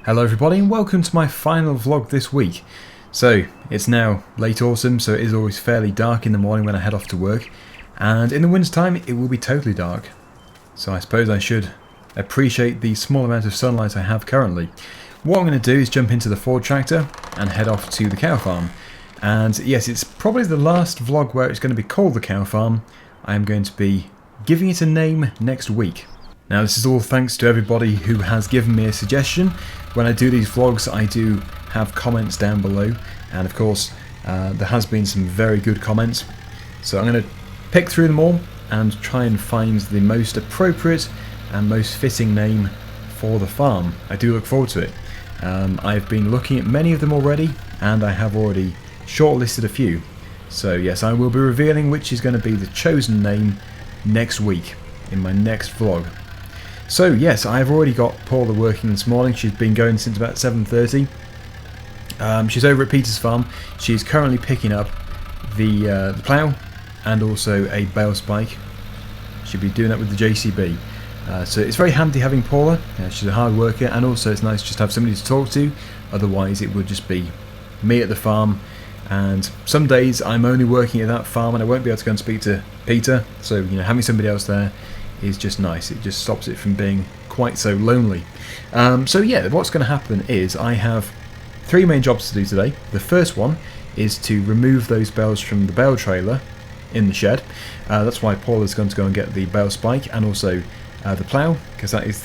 Hello everybody and welcome to my final vlog this week. So it's now late autumn, so it is always fairly dark in the morning when I head off to work, and in the winter time it will be totally dark. So I suppose I should appreciate the small amount of sunlight I have currently. What I'm going to do is jump into the Ford tractor and head off to the cow farm. And yes, it's probably the last vlog where it's going to be called the cow farm. I am going to be giving it a name next week. Now this is all thanks to everybody who has given me a suggestion. When I do these vlogs I do have comments down below, and of course there has been some very good comments. So I'm going to pick through them all and try and find the most appropriate and most fitting name for the farm. I do look forward to it. I've been looking at many of them already and I have already shortlisted a few. So yes, I will be revealing which is going to be the chosen name next week in my next vlog. So yes, I've already got Paula working this morning. She's been going since about 7:30. She's over at Peter's farm. She's currently picking up the plough and also a bale spike. She'll be doing that with the JCB. So it's very handy having Paula. She's a hard worker, and also it's nice just to have somebody to talk to. Otherwise it would just be me at the farm, and some days I'm only working at that farm and I won't be able to go and speak to Peter. So having somebody else there is just nice. It just stops it from being quite so lonely. So yeah, what's going to happen is I have three main jobs to do today. The first one is to remove those bales from the bale trailer in the shed. That's why Paula's going to go and get the bale spike and also the plough, because that is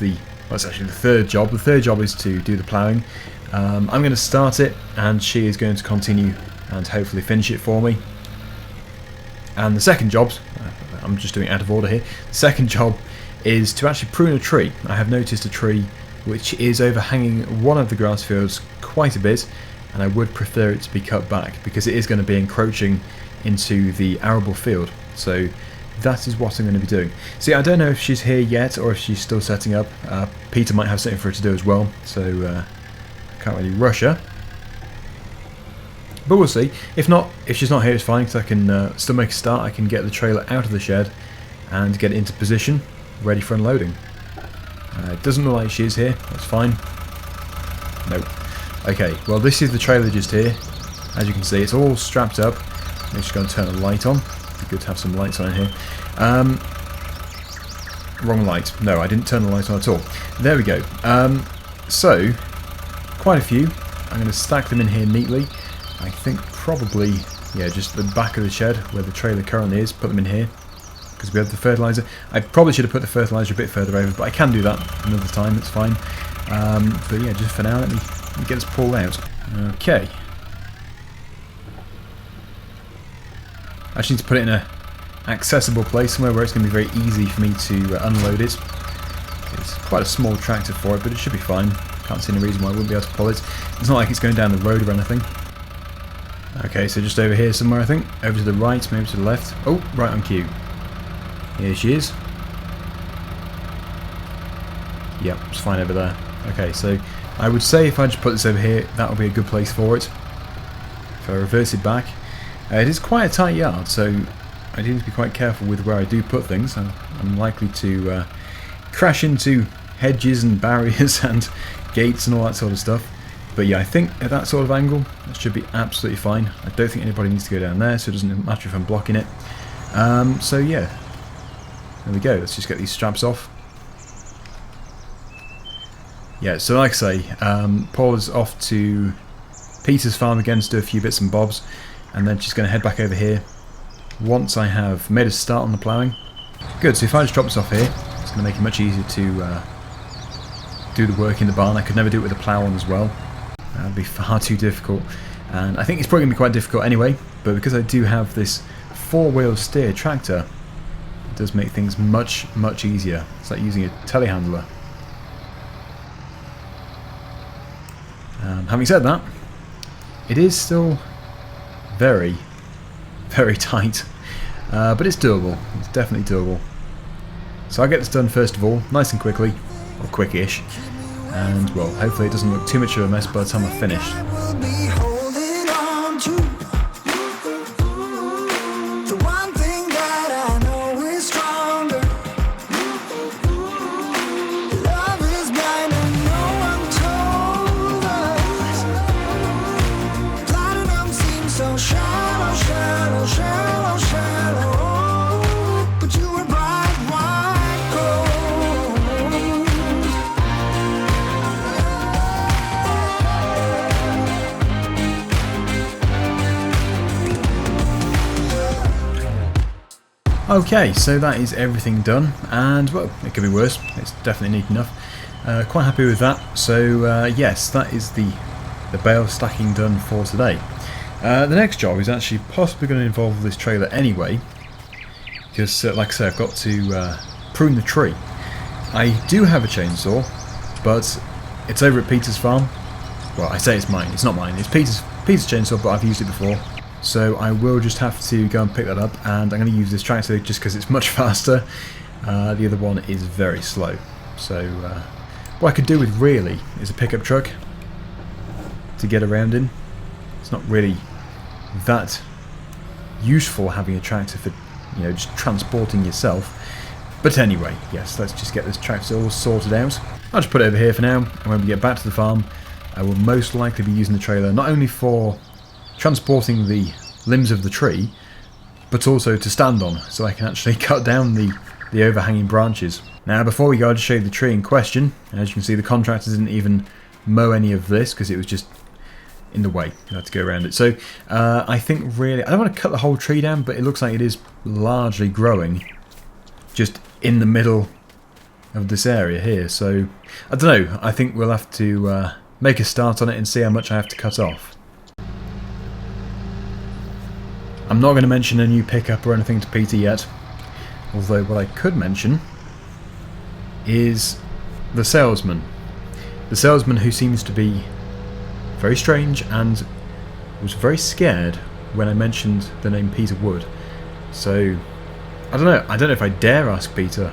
that's actually the third job. The third job is to do the ploughing. I'm going to start it and she is going to continue and hopefully finish it for me. And the second job, I'm just doing it out of order here, the second job is to actually prune a tree. I have noticed a tree which is overhanging one of the grass fields quite a bit, and I would prefer it to be cut back because it is going to be encroaching into the arable field. So that is what I'm going to be doing. See, I don't know if she's here yet or if she's still setting up. Peter might have something for her to do as well, so I can't really rush her. But we'll see. If not, if she's not here, it's fine, because I can still make a start. I can get the trailer out of the shed and get it into position, ready for unloading. It doesn't look like she is here. That's fine. Nope. Okay, well this is the trailer just here. As you can see, it's all strapped up. I'm just going to turn the light on. It'd be good to have some lights on in here. Wrong light. No, I didn't turn the light on at all. There we go. So, quite a few. I'm going to stack them in here neatly. I think probably, yeah, just the back of the shed where the trailer currently is, put them in here because we have the fertiliser. I probably should have put the fertiliser a bit further over, but I can do that another time, it's fine. But yeah, just for now, let me get this pulled out. Okay. I just need to put it in a accessible place, somewhere where it's going to be very easy for me to unload it. It's quite a small tractor for it, but it should be fine. Can't see any reason why I wouldn't be able to pull it. It's not like it's going down the road or anything. Okay, so just over here somewhere, I think. Over to the right, maybe to the left. Oh, right on cue. Here she is. Yep, it's fine over there. Okay, so I would say if I just put this over here, that would be a good place for it. If I reverse it back. It is quite a tight yard, so I do need to be quite careful with where I do put things. I'm likely to crash into hedges and barriers and gates and all that sort of stuff. But yeah, I think at that sort of angle, that should be absolutely fine. I don't think anybody needs to go down there, so it doesn't matter if I'm blocking it. So yeah, there we go. Let's just get these straps off. Yeah, so like I say, Paula's off to Peter's farm again to do a few bits and bobs, and then she's going to head back over here once I have made a start on the ploughing. Good, so if I just drop this off here, it's going to make it much easier to do the work in the barn. I could never do it with a plough on as well. That would be far too difficult, and I think it's probably going to be quite difficult anyway, but because I do have this four-wheel steer tractor, it does make things much easier. It's like using a telehandler. Having said that, it is still very tight, but it's doable. It's definitely doable. So I'll get this done first of all, nice and quickly, or quick-ish. And, well, hopefully it doesn't look too much of a mess by the time I've finished. Love is blind and no one told. Okay, so that is everything done, and well, it could be worse. It's definitely neat enough. Quite happy with that. So yes, that is the bale stacking done for today. The next job is actually possibly going to involve this trailer anyway, because like I say, I've got to prune the tree. I do have a chainsaw, but it's over at Peter's farm. Well, I say it's mine. It's not mine. It's Peter's chainsaw, but I've used it before. So I will just have to go and pick that up, and I'm going to use this tractor just because it's much faster. The other one is very slow. So what I could do with really is a pickup truck to get around in. It's not really that useful having a tractor for, you know, just transporting yourself. But anyway, yes, let's just get this tractor all sorted out. I'll just put it over here for now, and when we get back to the farm, I will most likely be using the trailer not only for transporting the limbs of the tree, but also to stand on, so I can actually cut down the overhanging branches. Now, before we go, I'll just show you the tree in question. As you can see, the contractor didn't even mow any of this because it was just in the way. You had to go around it. So I think really, I don't want to cut the whole tree down, but it looks like it is largely growing just in the middle of this area here. So I don't know. I think we'll have to make a start on it and see how much I have to cut off. I'm not going to mention a new pickup or anything to Peter yet, although what I could mention is the salesman. The salesman who seems to be very strange and was very scared when I mentioned the name Peter Wood. So, I don't know if I dare ask Peter.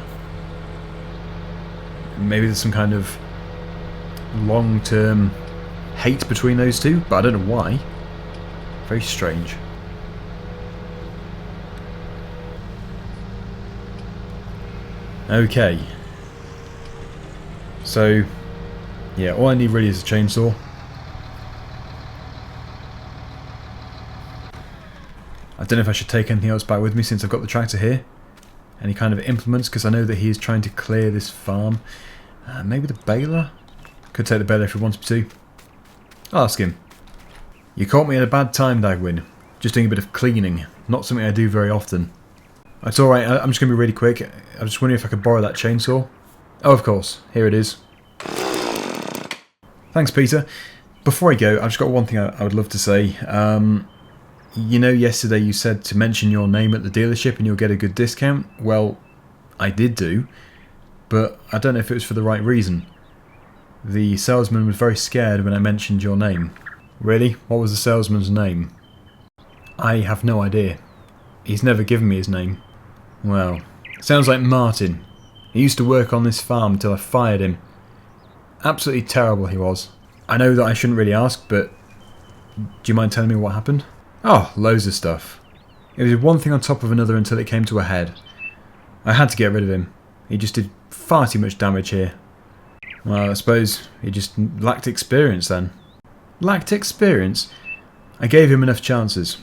Maybe there's some kind of long-term hate between those two, but I don't know why. Very strange. Okay, so yeah, all I need really is a chainsaw. I don't know if I should take anything else back with me since I've got the tractor here. Any kind of implements, because I know that he is trying to clear this farm. Maybe the baler? Could take the baler if he wants me to. I'll ask him. You caught me at a bad time, Daggerwin. Just doing a bit of cleaning. Not something I do very often. It's alright, I'm just going to be really quick. I'm just wondering if I could borrow that chainsaw. Oh, of course. Here it is. Thanks, Peter. Before I go, I've just got one thing I would love to say. You know, yesterday you said to mention your name at the dealership and you'll get a good discount. Well, I did do, but I don't know if it was for the right reason. The salesman was very scared when I mentioned your name. Really? What was the salesman's name? I have no idea. He's never given me his name. Well, sounds like Martin. He used to work on this farm until I fired him. Absolutely terrible he was. I know that I shouldn't really ask, but do you mind telling me what happened? Oh, loads of stuff. It was one thing on top of another until it came to a head. I had to get rid of him. He just did far too much damage here. Well, I suppose he just lacked experience then. Lacked experience? I gave him enough chances.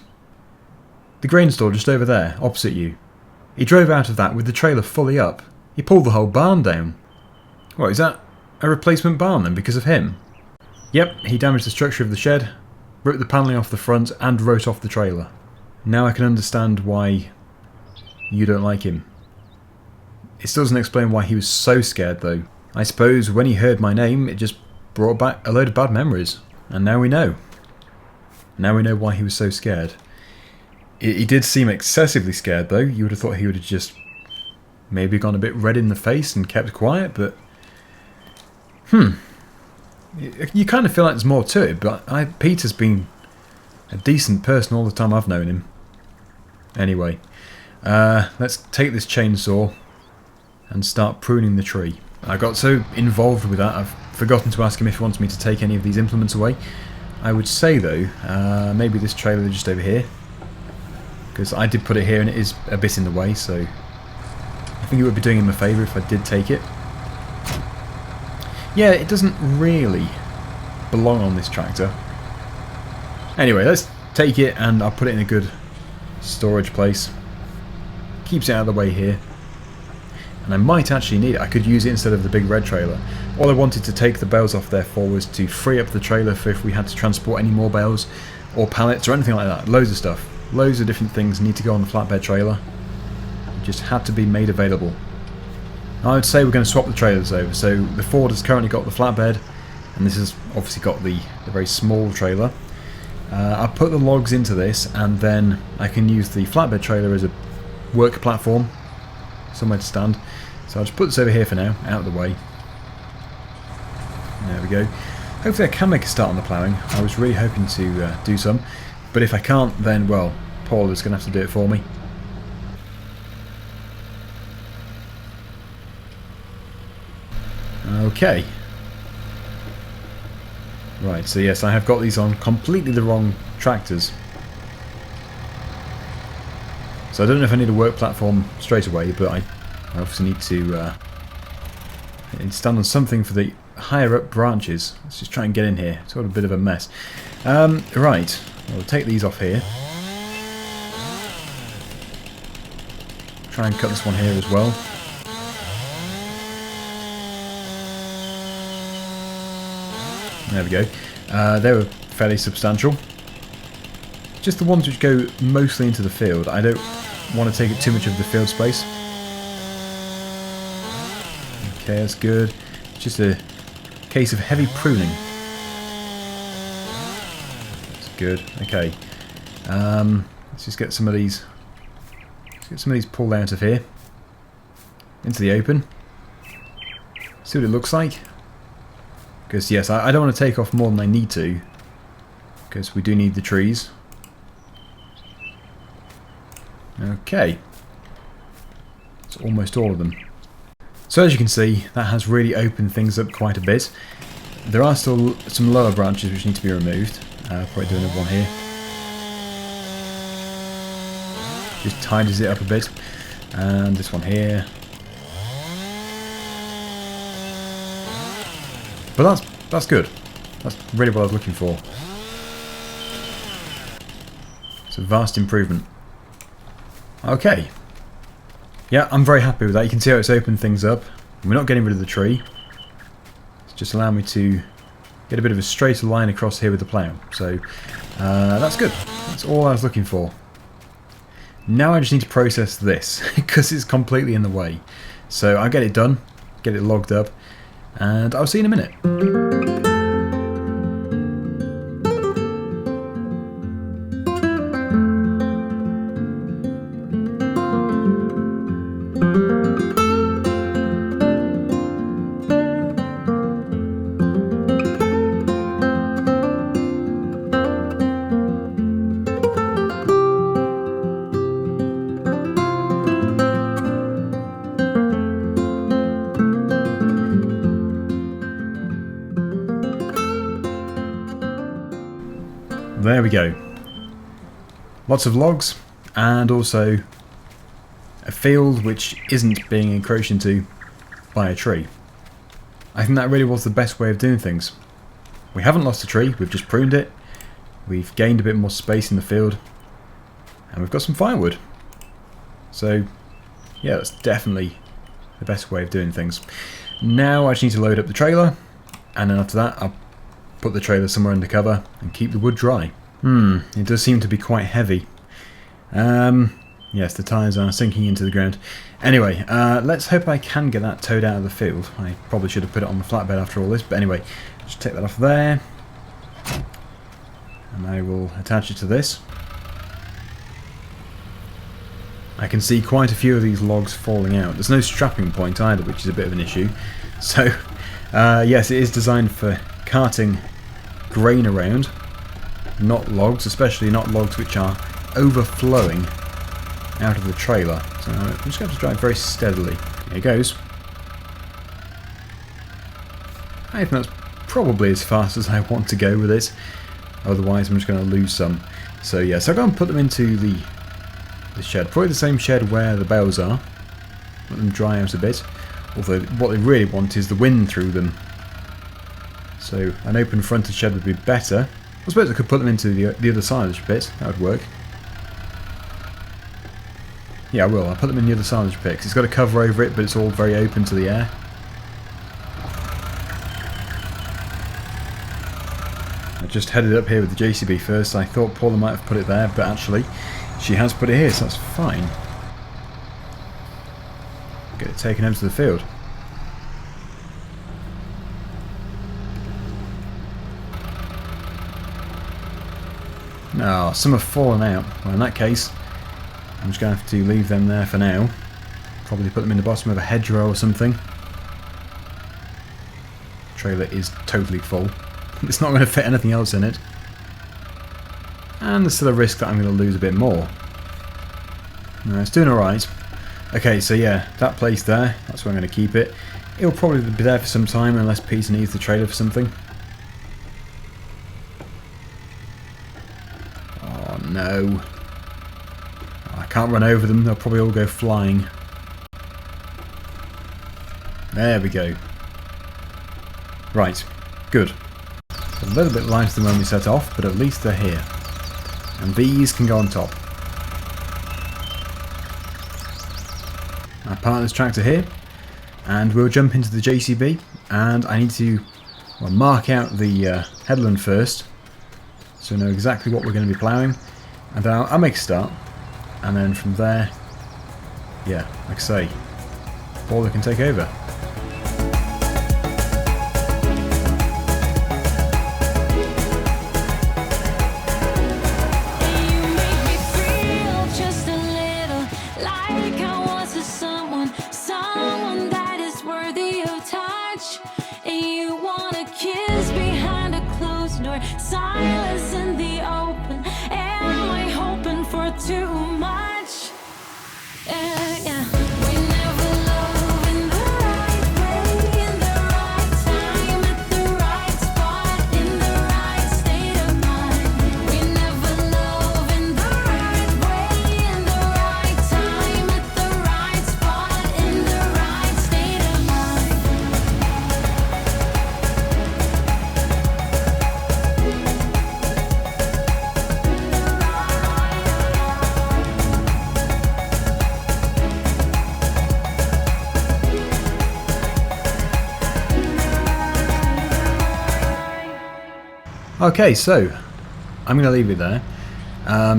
The grain store just over there, opposite you. He drove out of that with the trailer fully up. He pulled the whole barn down. What, is that a replacement barn then because of him? Yep, he damaged the structure of the shed, ripped the panelling off the front and wrote off the trailer. Now I can understand why you don't like him. It still doesn't explain why he was so scared though. I suppose when he heard my name it just brought back a load of bad memories. And now we know. Now we know why he was so scared. He did seem excessively scared though. You would have thought he would have just maybe gone a bit red in the face and kept quiet, but you kind of feel like there's more to it, but Peter's been a decent person all the time I've known him. Anyway, let's take this chainsaw and start pruning the tree. I got so involved with that I've forgotten to ask him if he wants me to take any of these implements away. I would say though, maybe this trailer just over here, because I did put it here and it is a bit in the way, so I think it would be doing him a favour if I did take it. Yeah, it doesn't really belong on this tractor. Anyway, let's take it and I'll put it in a good storage place. Keeps it out of the way here. And I might actually need it. I could use it instead of the big red trailer. All I wanted to take the bales off there for was to free up the trailer for if we had to transport any more bales or pallets or anything like that. Loads of stuff. Loads of different things need to go on the flatbed trailer. just had to be made available. I would say we're going to swap the trailers over. So the Ford has currently got the flatbed, and this has obviously got the very small trailer. I'll put the logs into this, and then I can use the flatbed trailer as a work platform, somewhere to stand. So I'll just put this over here for now, out of the way. There we go. Hopefully I can make a start on the ploughing. I was really hoping to do some, but if I can't, then, well, Paula's going to have to do it for me. Okay. Right, so yes, I have got these on completely the wrong tractors. So I don't know if I need a work platform straight away, but I obviously need to stand on something for the higher up branches. Let's just try and get in here. It's sort of a bit of a mess. Right, we'll take these off here. Try and cut this one here as well. There we go. They were fairly substantial. Just the ones which go mostly into the field. I don't want to take up too much of the field space. Okay, that's good. It's just a case of heavy pruning. That's good. Okay. Let's just get some of these. Let's get some of these pulled out of here into the open. See what it looks like. Because yes, I don't want to take off more than I need to, because we do need the trees. Okay. It's almost all of them. So as you can see, that has really opened things up quite a bit. There are still some lower branches which need to be removed. Probably do another one here. Just tidies it up a bit. And this one here. But that's good. That's really what I was looking for. It's a vast improvement. Okay. Yeah, I'm very happy with that. You can see how it's opened things up. We're not getting rid of the tree. It's just allowing me to get a bit of a straighter line across here with the plough. So that's good. That's all I was looking for. Now I just need to process this because it's completely in the way. So I'll get it done, get it logged up, and I'll see you in a minute. There we go. Lots of logs, and also a field which isn't being encroached into by a tree. I think that really was the best way of doing things. We haven't lost a tree, we've just pruned it, we've gained a bit more space in the field, and we've got some firewood. So yeah, that's definitely the best way of doing things. Now I just need to load up the trailer, and then after that I'll put the trailer somewhere under cover and keep the wood dry. It does seem to be quite heavy. Yes, the tyres are sinking into the ground. Anyway, let's hope I can get that towed out of the field. I probably should have put it on the flatbed after all this, but anyway, just take that off there. And I will attach it to this. I can see quite a few of these logs falling out. There's no strapping point either, which is a bit of an issue. So, yes, it is designed for carting grain around, not logs, especially not logs which are overflowing out of the trailer. So I'm just going to drive very steadily. Here it goes. I think that's probably as fast as I want to go with it, otherwise I'm just going to lose some. So yeah, so I'll go and put them into the shed, probably the same shed where the bales are, let them dry out a bit, although what they really want is the wind through them. So an open fronted shed would be better. I suppose I could put them into the other silage pit. That would work. Yeah, I will. I'll put them in the other silage pit because it's got a cover over it, but it's all very open to the air. I just headed up here with the JCB first. I thought Paula might have put it there, but actually she has put it here, so that's fine. taken over to the field. No, some have fallen out. Well, in that case, I'm just going to have to leave them there for now. Probably put them in the bottom of a hedgerow or something. The trailer is totally full. It's not going to fit anything else in it. And there's still a risk that I'm going to lose a bit more. No, it's doing alright. Okay, so yeah, that place there, that's where I'm going to keep it. It'll probably be there for some time unless Peter needs the trailer for something. Oh no. I can't run over them, they'll probably all go flying. There we go. Right, good. A little bit lighter than when we set off, but at least they're here. And these can go on top. I park this tractor here, and we'll jump into the JCB, and I need to mark out the headland first, so we know exactly what we're going to be ploughing, and then I'll make a start, and then from there, yeah, like I say, Paula can take over. Silence in the open. Am I hoping for too much? Yeah. We never love in the right way, in the right time, at the right spot, in the right state of mind. We never love in the right way, in the right time, at the right spot, in the right state of mind. Okay, so I'm going to leave it there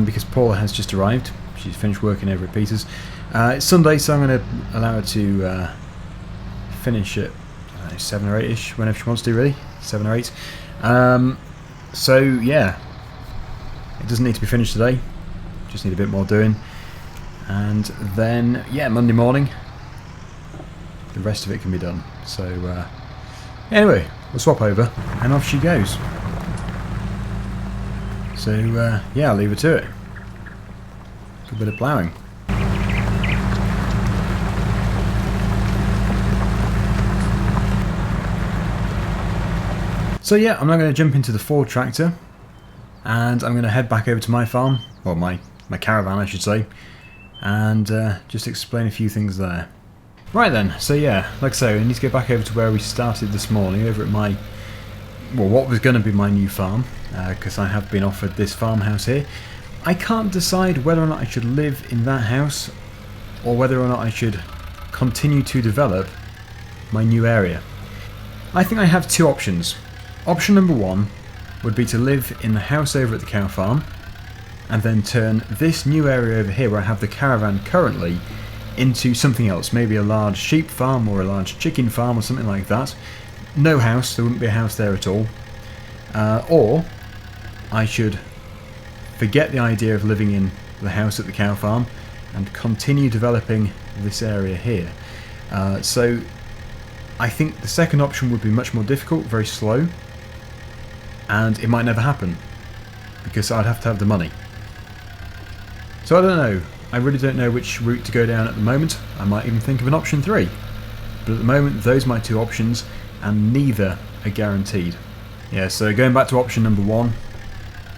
because Paula has just arrived. She's finished working over at Peter's. It's Sunday, so I'm going to allow her to finish at 7 or 8ish, whenever she wants to, really. 7 or 8. So yeah, it doesn't need to be finished today. Just need a bit more doing, and then yeah, Monday morning, the rest of it can be done. So anyway, we'll swap over, and off she goes. So yeah, I'll leave her to it. Good bit of ploughing. So yeah, I'm now going to jump into the Ford tractor, and I'm going to head back over to my farm, or my caravan I should say, and just explain a few things there. Right then, so yeah, like I say, we need to go back over to where we started this morning, over at my, well, what was going to be my new farm, because I have been offered this farmhouse here. I can't decide whether or not I should live in that house, or whether or not I should continue to develop my new area. I think I have two options. Option number one would be to live in the house over at the cow farm, and then turn this new area over here where I have the caravan currently into something else, maybe a large sheep farm or a large chicken farm or something like that. No house, there wouldn't be a house there at all. Or I should forget the idea of living in the house at the cow farm and continue developing this area here. So I think the second option would be much more difficult, very slow, and it might never happen because I'd have to have the money. So I don't know. I really don't know which route to go down at the moment. I might even think of an option 3. But at the moment, those are my two options, and neither are guaranteed. Yeah, so going back to option number 1,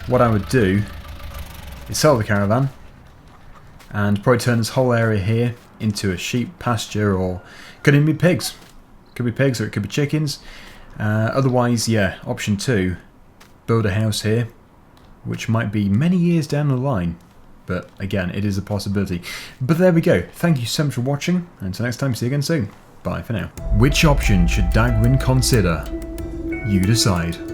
what I would do is sell the caravan and probably turn this whole area here into a sheep pasture, or could even be pigs. Could be pigs or it could be chickens. Otherwise, yeah, option 2, build a house here, which might be many years down the line. But again, it is a possibility. But there we go. Thank you so much for watching, and until next time, see you again soon. Bye for now. Which option should Daggerwin consider? You decide.